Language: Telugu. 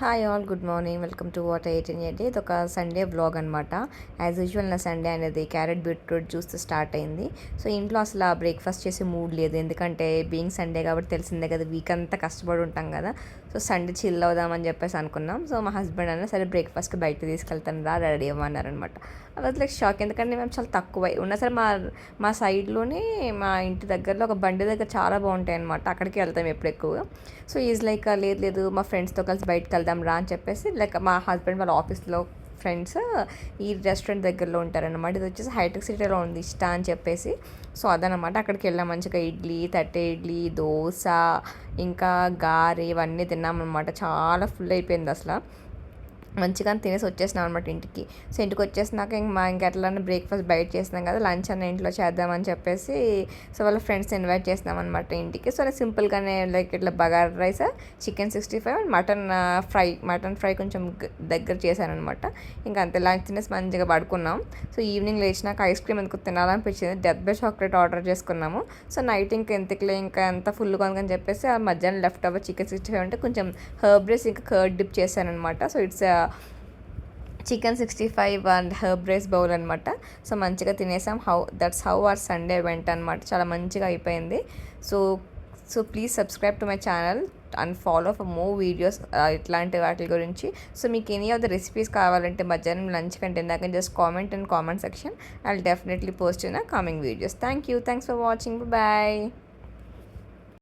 Hi all, good morning. Welcome to what eight in eight. ఇది ఒక సండే బ్లాగ్ అనమాట. యాజ్ యూజువల్ నా సండే అనేది క్యారెట్ బీట్రూట్ జ్యూస్తో స్టార్ట్ అయింది. సో ఇంట్లో అసలు ఆ బ్రేక్ఫాస్ట్ చేసే మూడ్ లేదు, ఎందుకంటే బీయింగ్ సండే కాబట్టి తెలిసిందే కదా, వీక్ అంతా కష్టపడి ఉంటాం కదా. సో సండే చిల్ అవుదామని చెప్పేసి అనుకున్నాం. సో మా హస్బెండ్ అన్న సరే బ్రేక్ఫాస్ట్కి బయటకు తీసుకెళ్తాను రా, రెడీ అవ్వమన్నారనమాట. అది లైక్ షాక్, ఎందుకంటే మేము చాలా తక్కువ ఉన్నా సరే మా సైడ్లోనే మా ఇంటి దగ్గరలో ఒక బండి దగ్గర చాలా బాగుంటాయి అనమాట. అక్కడికి వెళ్తాం ఎప్పుడు ఎక్కువగా. సో ఈజ్ లైక్ లేదు లేదు మా ఫ్రెండ్స్తో కలిసి బయటకు వెళ్దాం రా అని చెప్పేసి, లైక్ మా హస్బెండ్ వాళ్ళ ఆఫీస్లో ఫ్రెండ్స్ ఈ రెస్టారెంట్ దగ్గరలో ఉంటారనమాట. ఇది వచ్చేసి హైటెక్ సిటీలో ఉంది ఇష్టా అని చెప్పేసి. సో అదనమాట, అక్కడికి వెళ్ళాం. మంచిగా ఇడ్లీ, తట్టె ఇడ్లీ, దోశ, ఇంకా గారె ఇవన్నీ తిన్నామన్నమాట. చాలా ఫుల్ అయిపోయింది అసలు. మంచిగా తినేసి వచ్చేసినాం అనమాట ఇంటికి. సో ఇంటికి వచ్చేసినాక ఇంకా ఎట్లన్నా బ్రేక్ఫాస్ట్ బయట చేసినాం కదా, లంచ్ అన్న ఇంట్లో చేద్దామని చెప్పేసి సో వాళ్ళ ఫ్రెండ్స్ ఇన్వైట్ చేసినాం అనమాట ఇంటికి. సో నేను సింపుల్గానే లైక్ ఇట్లా bagara rice, chicken 65 and mutton fry కొంచెం దగ్గర చేశాను అనమాట. ఇంకా అంతే, లంచ్ తినేసి మంచిగా పడుకున్నాం. సో ఈవినింగ్ లేచినాక ఐస్ క్రీమ్ ఎందుకు తినాలనిపించింది, డెత్ బై చాక్లెట్ ఆర్డర్ చేసుకున్నాము. సో నైట్ ఇంకా ఎంతకులే ఇంకా ఎంత ఫుల్గా ఉందని చెప్పేసి ఆ మధ్యాహ్నం లెఫ్ట్ ఓవర్ చికెన్ 65 అంటే కొంచెం హర్బ్ రైస్ ఇంకా కర్డ్ డిప్ చేశాను అనమాట. So it's chicken 65 and herb rice bowl అనమాట. సో మంచిగా తినేసాం. That's how our Sunday went అనమాట. చాలా మంచిగా అయిపోయింది. So so please subscribe to my channel and follow for more videos ఇట్లాంటి వాటి గురించి. సో మీకు ఎనీ ఆఫ్ ద రెసిపీస్ కావాలంటే మధ్యాహ్నం లంచ్ కంటే ఇందాక just comment in comment section. I will definitely post in coming videos. Thank you, thanks for watching, bye.